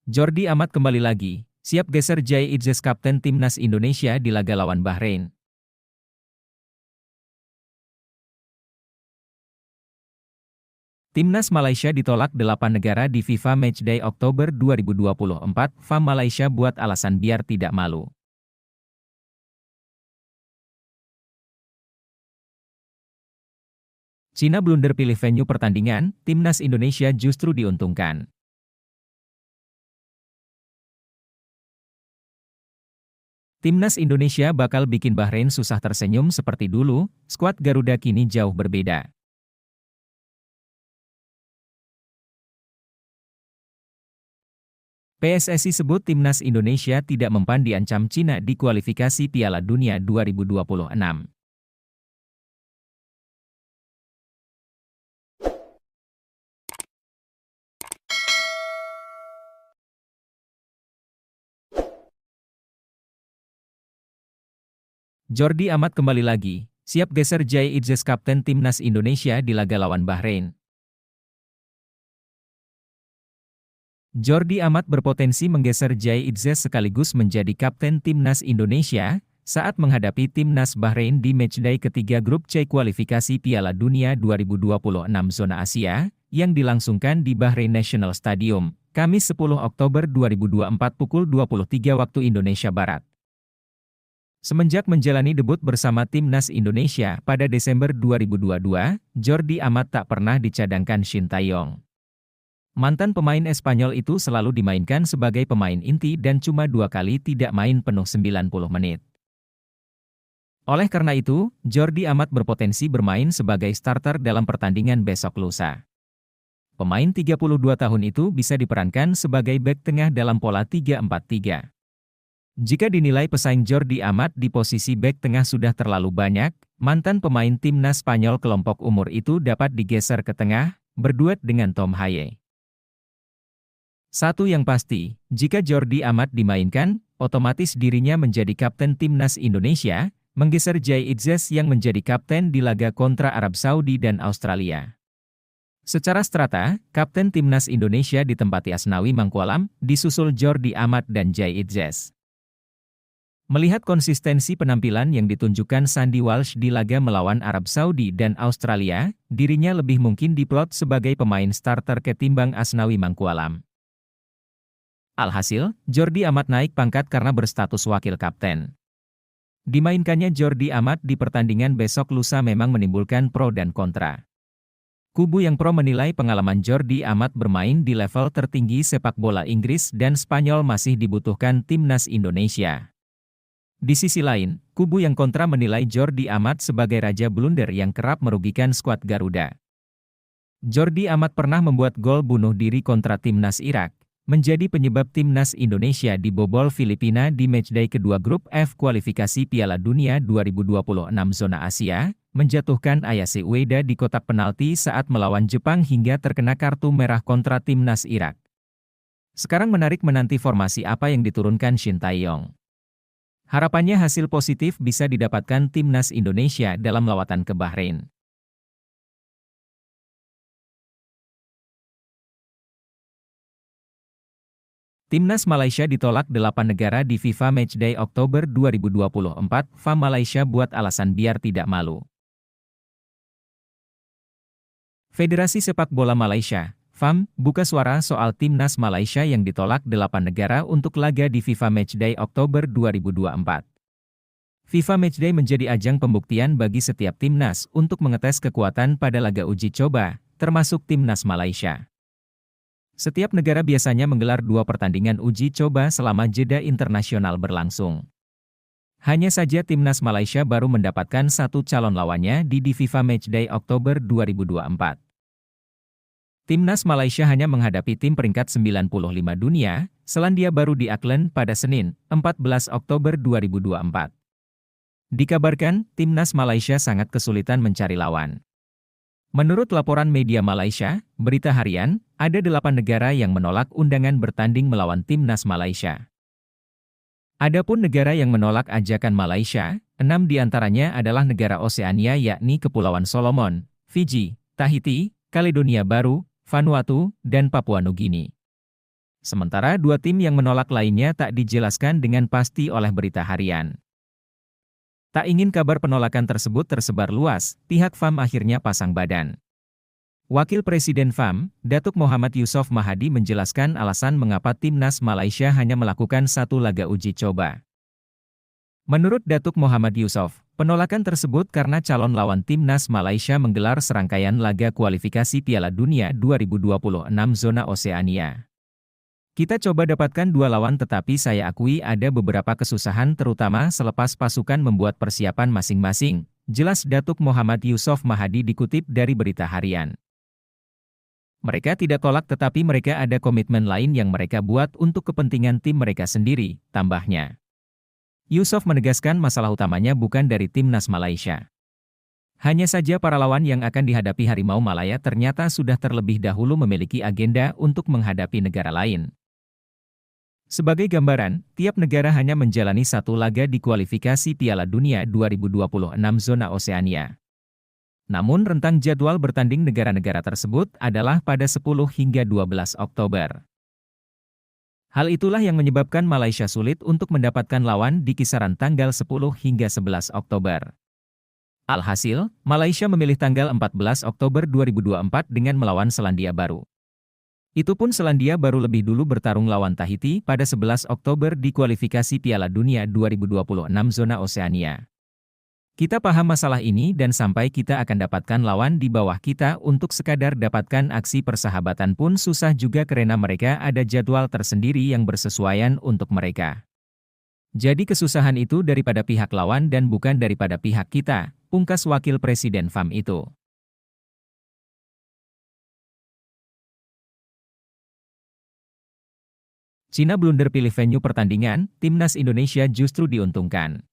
Jordi Amat kembali lagi, siap geser Jai Idzes kapten timnas Indonesia di laga lawan Bahrain. Timnas Malaysia ditolak 8 negara di FIFA Matchday Oktober 2024, FAM Malaysia buat alasan biar tidak malu. Cina blunder pilih venue pertandingan, timnas Indonesia justru diuntungkan. Timnas Indonesia bakal bikin Bahrain susah tersenyum seperti dulu, skuad Garuda kini jauh berbeda. PSSI sebut timnas Indonesia tidak mempan diancam Cina di kualifikasi Piala Dunia 2026. Jordi Amat kembali lagi, siap geser Jai Idzes kapten timnas Indonesia di laga lawan Bahrain. Jordi Amat berpotensi menggeser Jai Idzes sekaligus menjadi kapten timnas Indonesia saat menghadapi timnas Bahrain di matchday ketiga grup C kualifikasi Piala Dunia 2026 zona Asia yang dilangsungkan di Bahrain National Stadium, Kamis 10 Oktober 2024 pukul 23 waktu Indonesia Barat. Semenjak menjalani debut bersama timnas Indonesia pada Desember 2022, Jordi Amat tak pernah dicadangkan Shin Tae-yong. Mantan pemain Espanyol itu selalu dimainkan sebagai pemain inti dan cuma 2 kali tidak main penuh 90 menit. Oleh karena itu, Jordi Amat berpotensi bermain sebagai starter dalam pertandingan besok lusa. Pemain 32 tahun itu bisa diperankan sebagai bek tengah dalam pola 3-4-3. Jika dinilai pesaing Jordi Amat di posisi bek tengah sudah terlalu banyak, mantan pemain timnas Spanyol kelompok umur itu dapat digeser ke tengah, berduet dengan Tom Haye. Satu yang pasti, jika Jordi Amat dimainkan, otomatis dirinya menjadi kapten timnas Indonesia, menggeser Jai Idzes yang menjadi kapten di laga kontra Arab Saudi dan Australia. Secara strata, kapten timnas Indonesia ditempati Asnawi Mangkualam, disusul Jordi Amat dan Jai Idzes. Melihat konsistensi penampilan yang ditunjukkan Sandy Walsh di laga melawan Arab Saudi dan Australia, dirinya lebih mungkin diplot sebagai pemain starter ketimbang Asnawi Mangkualam. Alhasil, Jordi Amat naik pangkat karena berstatus wakil kapten. Dimainkannya Jordi Amat di pertandingan besok lusa memang menimbulkan pro dan kontra. Kubu yang pro menilai pengalaman Jordi Amat bermain di level tertinggi sepak bola Inggris dan Spanyol masih dibutuhkan timnas Indonesia. Di sisi lain, kubu yang kontra menilai Jordi Amat sebagai raja blunder yang kerap merugikan skuad Garuda. Jordi Amat pernah membuat gol bunuh diri kontra timnas Irak, menjadi penyebab timnas Indonesia dibobol Filipina di matchday kedua grup F kualifikasi Piala Dunia 2026 zona Asia, menjatuhkan Ayase Ueda di kotak penalti saat melawan Jepang hingga terkena kartu merah kontra timnas Irak. Sekarang menarik menanti formasi apa yang diturunkan Shin Tae-yong. Harapannya hasil positif bisa didapatkan timnas Indonesia dalam lawatan ke Bahrain. Timnas Malaysia ditolak 8 negara di FIFA Matchday Oktober 2024, FAM Malaysia buat alasan biar tidak malu. Federasi Sepak Bola Malaysia, FAM, buka suara soal timnas Malaysia yang ditolak 8 negara untuk laga di FIFA Matchday Oktober 2024. FIFA Matchday menjadi ajang pembuktian bagi setiap timnas untuk mengetes kekuatan pada laga uji coba, termasuk timnas Malaysia. Setiap negara biasanya menggelar 2 pertandingan uji coba selama jeda internasional berlangsung. Hanya saja timnas Malaysia baru mendapatkan 1 calon lawannya di FIFA Matchday Oktober 2024. Timnas Malaysia hanya menghadapi tim peringkat 95 dunia, Selandia Baru di Auckland pada Senin, 14 Oktober 2024. Dikabarkan, timnas Malaysia sangat kesulitan mencari lawan. Menurut laporan media Malaysia, Berita Harian, ada 8 negara yang menolak undangan bertanding melawan timnas Malaysia. Adapun negara yang menolak ajakan Malaysia, 6 diantaranya adalah negara Oseania yakni Kepulauan Solomon, Fiji, Tahiti, Kaledonia Baru, Vanuatu, dan Papua Nugini. Sementara dua tim yang menolak lainnya tak dijelaskan dengan pasti oleh berita harian. Tak ingin kabar penolakan tersebut tersebar luas, pihak FAM akhirnya pasang badan. Wakil Presiden FAM, Datuk Muhammad Yusof Mahadi menjelaskan alasan mengapa Timnas Malaysia hanya melakukan satu laga uji coba. Menurut Datuk Muhammad Yusof, penolakan tersebut karena calon lawan Timnas Malaysia menggelar serangkaian laga kualifikasi Piala Dunia 2026 zona Oseania. Kita coba dapatkan dua lawan tetapi saya akui ada beberapa kesusahan terutama selepas pasukan membuat persiapan masing-masing, jelas Datuk Muhammad Yusof Mahadi dikutip dari berita harian. Mereka tidak tolak tetapi mereka ada komitmen lain yang mereka buat untuk kepentingan tim mereka sendiri, tambahnya. Yusof menegaskan masalah utamanya bukan dari Timnas Malaysia. Hanya saja para lawan yang akan dihadapi Harimau Malaya ternyata sudah terlebih dahulu memiliki agenda untuk menghadapi negara lain. Sebagai gambaran, tiap negara hanya menjalani satu laga di kualifikasi Piala Dunia 2026 zona Oseania. Namun rentang jadwal bertanding negara-negara tersebut adalah pada 10 hingga 12 Oktober. Hal itulah yang menyebabkan Malaysia sulit untuk mendapatkan lawan di kisaran tanggal 10 hingga 11 Oktober. Alhasil, Malaysia memilih tanggal 14 Oktober 2024 dengan melawan Selandia Baru. Itu pun Selandia Baru lebih dulu bertarung lawan Tahiti pada 11 Oktober di kualifikasi Piala Dunia 2026 zona Oseania. Kita paham masalah ini dan sampai kita akan dapatkan lawan di bawah kita untuk sekadar dapatkan aksi persahabatan pun susah juga karena mereka ada jadwal tersendiri yang bersesuaian untuk mereka. Jadi kesusahan itu daripada pihak lawan dan bukan daripada pihak kita, pungkas Wakil Presiden FAM itu. Cina blunder pilih venue pertandingan, Timnas Indonesia justru diuntungkan.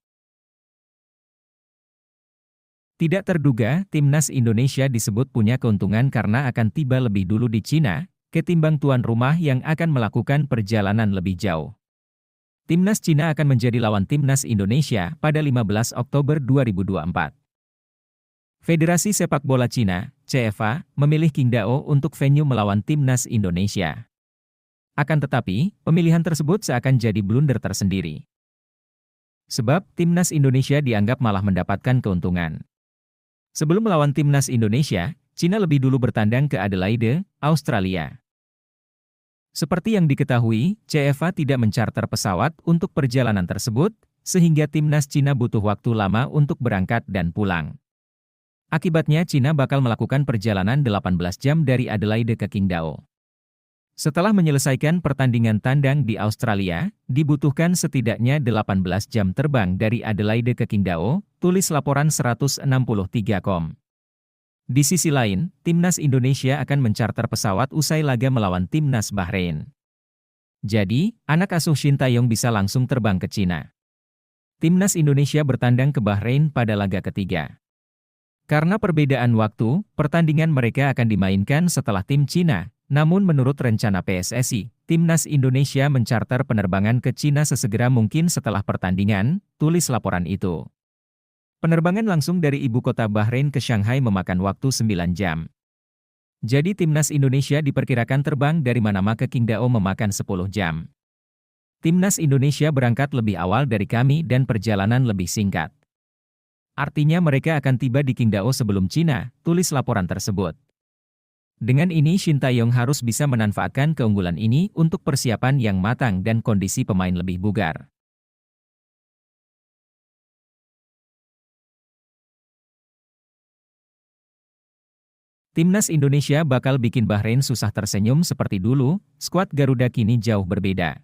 Tidak terduga, Timnas Indonesia disebut punya keuntungan karena akan tiba lebih dulu di Cina, ketimbang tuan rumah yang akan melakukan perjalanan lebih jauh. Timnas Cina akan menjadi lawan Timnas Indonesia pada 15 Oktober 2024. Federasi Sepak Bola Cina, CFA, memilih Qingdao untuk venue melawan Timnas Indonesia. Akan tetapi, pemilihan tersebut seakan jadi blunder tersendiri. Sebab, Timnas Indonesia dianggap malah mendapatkan keuntungan. Sebelum melawan Timnas Indonesia, Cina lebih dulu bertandang ke Adelaide, Australia. Seperti yang diketahui, CFA tidak mencarter pesawat untuk perjalanan tersebut, sehingga Timnas Cina butuh waktu lama untuk berangkat dan pulang. Akibatnya Cina bakal melakukan perjalanan 18 jam dari Adelaide ke Qingdao. Setelah menyelesaikan pertandingan tandang di Australia, dibutuhkan setidaknya 18 jam terbang dari Adelaide ke Qingdao, tulis laporan 163.com. Di sisi lain, Timnas Indonesia akan mencarter pesawat usai laga melawan Timnas Bahrain. Jadi, anak asuh Shin Tae-yong bisa langsung terbang ke Cina. Timnas Indonesia bertandang ke Bahrain pada laga ketiga. Karena perbedaan waktu, pertandingan mereka akan dimainkan setelah tim Cina. Namun menurut rencana PSSI, Timnas Indonesia mencarter penerbangan ke Cina sesegera mungkin setelah pertandingan, tulis laporan itu. Penerbangan langsung dari ibu kota Bahrain ke Shanghai memakan waktu 9 jam. Jadi Timnas Indonesia diperkirakan terbang dari Manama ke Qingdao memakan 10 jam. Timnas Indonesia berangkat lebih awal dari kami dan perjalanan lebih singkat. Artinya mereka akan tiba di Qingdao sebelum Cina, tulis laporan tersebut. Dengan ini Shin Tae-yong harus bisa memanfaatkan keunggulan ini untuk persiapan yang matang dan kondisi pemain lebih bugar. Timnas Indonesia bakal bikin Bahrain susah tersenyum seperti dulu, skuad Garuda kini jauh berbeda.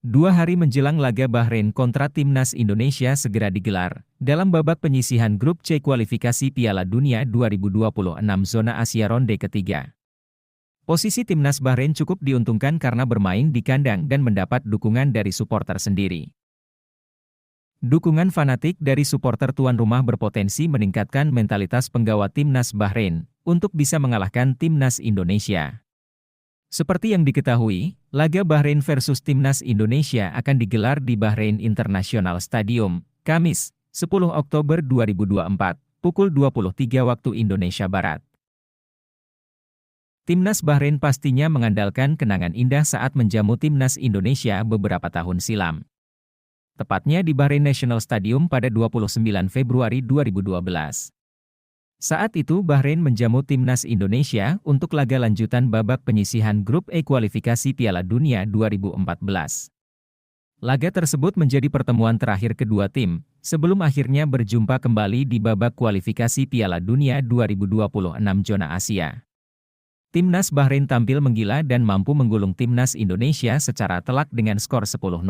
2 hari menjelang laga Bahrain kontra Timnas Indonesia segera digelar, dalam babak penyisihan grup C kualifikasi Piala Dunia 2026 zona Asia ronde ketiga. Posisi Timnas Bahrain cukup diuntungkan karena bermain di kandang dan mendapat dukungan dari supporter sendiri. Dukungan fanatik dari supporter tuan rumah berpotensi meningkatkan mentalitas penggawa Timnas Bahrain, untuk bisa mengalahkan Timnas Indonesia. Seperti yang diketahui, laga Bahrain versus Timnas Indonesia akan digelar di Bahrain International Stadium, Kamis, 10 Oktober 2024, pukul 23 waktu Indonesia Barat. Timnas Bahrain pastinya mengandalkan kenangan indah saat menjamu Timnas Indonesia beberapa tahun silam. Tepatnya di Bahrain National Stadium pada 29 Februari 2012. Saat itu Bahrain menjamu Timnas Indonesia untuk laga lanjutan babak penyisihan Grup E kualifikasi Piala Dunia 2014. Laga tersebut menjadi pertemuan terakhir kedua tim, sebelum akhirnya berjumpa kembali di babak kualifikasi Piala Dunia 2026 zona Asia. Timnas Bahrain tampil menggila dan mampu menggulung Timnas Indonesia secara telak dengan skor 10-0.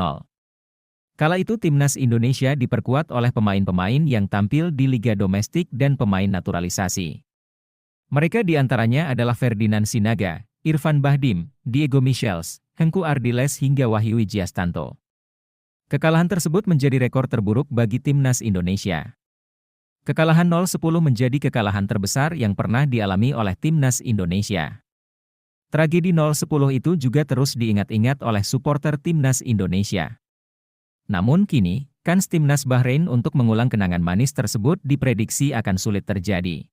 Kala itu Timnas Indonesia diperkuat oleh pemain-pemain yang tampil di Liga Domestik dan pemain naturalisasi. Mereka diantaranya adalah Ferdinand Sinaga, Irfan Bahdim, Diego Michels, Hengku Ardiles hingga Wahyu Wijiastanto. Kekalahan tersebut menjadi rekor terburuk bagi Timnas Indonesia. Kekalahan 0-10 menjadi kekalahan terbesar yang pernah dialami oleh Timnas Indonesia. Tragedi 0-10 itu juga terus diingat-ingat oleh supporter Timnas Indonesia. Namun kini, kans Timnas Bahrain untuk mengulang kenangan manis tersebut diprediksi akan sulit terjadi.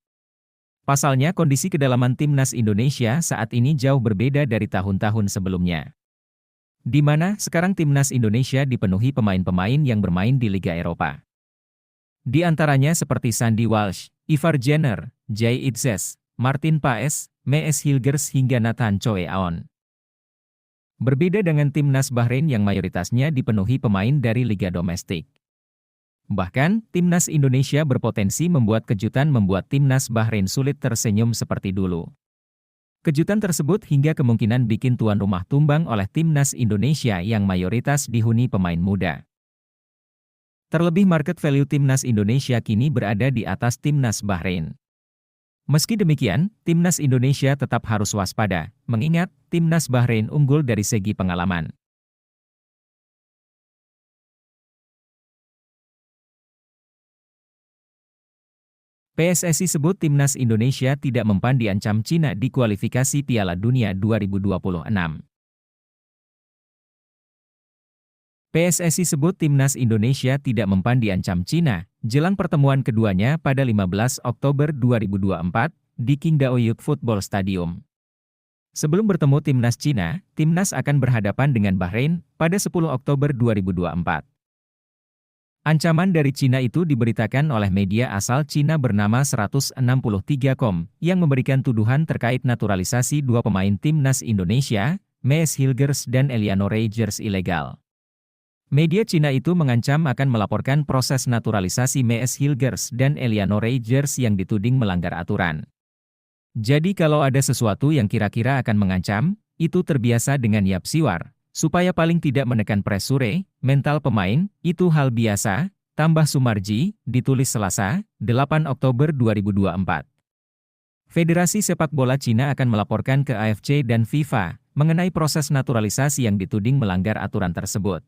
Pasalnya kondisi kedalaman Timnas Indonesia saat ini jauh berbeda dari tahun-tahun sebelumnya. Di mana sekarang Timnas Indonesia dipenuhi pemain-pemain yang bermain di Liga Eropa. Di antaranya seperti Sandy Walsh, Ivar Jenner, Jay Itzes, Martin Paes, Mees Hilgers hingga Nathan Choe Aon. Berbeda dengan Timnas Bahrain yang mayoritasnya dipenuhi pemain dari Liga Domestik. Bahkan, Timnas Indonesia berpotensi membuat kejutan membuat Timnas Bahrain sulit tersenyum seperti dulu. Kejutan tersebut hingga kemungkinan bikin tuan rumah tumbang oleh Timnas Indonesia yang mayoritas dihuni pemain muda. Terlebih market value Timnas Indonesia kini berada di atas Timnas Bahrain. Meski demikian, Timnas Indonesia tetap harus waspada, mengingat Timnas Bahrain unggul dari segi pengalaman. PSSI sebut Timnas Indonesia tidak mempan diancam Cina di kualifikasi Piala Dunia 2026. PSSI sebut Timnas Indonesia tidak mempan diancam Cina, jelang pertemuan keduanya pada 15 Oktober 2024, di Qingdao Youth Football Stadium. Sebelum bertemu Timnas Cina, Timnas akan berhadapan dengan Bahrain pada 10 Oktober 2024. Ancaman dari Cina itu diberitakan oleh media asal Cina bernama 163.com, yang memberikan tuduhan terkait naturalisasi dua pemain Timnas Indonesia, Mees Hilgers dan Eliano Rogers ilegal. Media Cina itu mengancam akan melaporkan proses naturalisasi Mees Hilgers dan Eliano Rogers yang dituding melanggar aturan. Jadi kalau ada sesuatu yang kira-kira akan mengancam, itu terbiasa dengan Yap Siwar, supaya paling tidak menekan pressure, mental pemain, itu hal biasa, tambah Sumarji, ditulis Selasa, 8 Oktober 2024. Federasi Sepak Bola Cina akan melaporkan ke AFC dan FIFA, mengenai proses naturalisasi yang dituding melanggar aturan tersebut.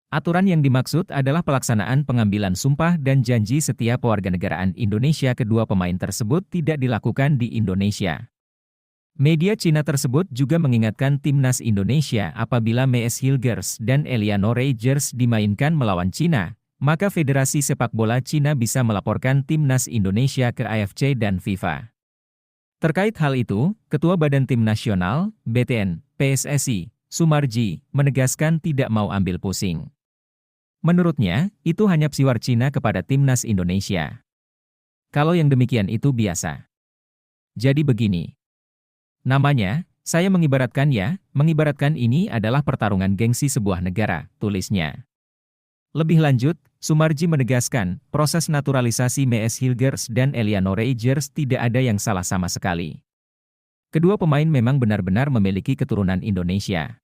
Aturan yang dimaksud adalah pelaksanaan pengambilan sumpah dan janji setiap warganegaraan Indonesia kedua pemain tersebut tidak dilakukan di Indonesia. Media Cina tersebut juga mengingatkan Timnas Indonesia apabila Mees Hilgers dan Eliano Rogers dimainkan melawan Cina, maka Federasi Sepak Bola Cina bisa melaporkan Timnas Indonesia ke AFC dan FIFA. Terkait hal itu, Ketua Badan Tim Nasional, BTN, PSSI, Sumarji, menegaskan tidak mau ambil pusing. Menurutnya, itu hanya psiwar Cina kepada Timnas Indonesia. Kalau yang demikian itu biasa. Jadi begini. Namanya, saya mengibaratkan ini adalah pertarungan gengsi sebuah negara, tulisnya. Lebih lanjut, Sumarji menegaskan, proses naturalisasi Mees Hilgers dan Eliano Rogers tidak ada yang salah sama sekali. Kedua pemain memang benar-benar memiliki keturunan Indonesia.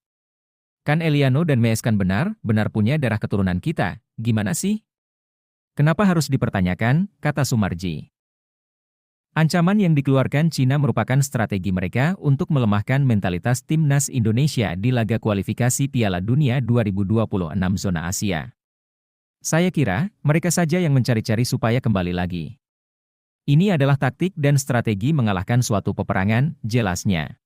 Kan Eliano dan Mees kan benar punya darah keturunan kita, gimana sih? Kenapa harus dipertanyakan, kata Sumarji. Ancaman yang dikeluarkan Cina merupakan strategi mereka untuk melemahkan mentalitas Timnas Indonesia di laga kualifikasi Piala Dunia 2026 zona Asia. Saya kira, mereka saja yang mencari-cari supaya kembali lagi. Ini adalah taktik dan strategi mengalahkan suatu peperangan, jelasnya.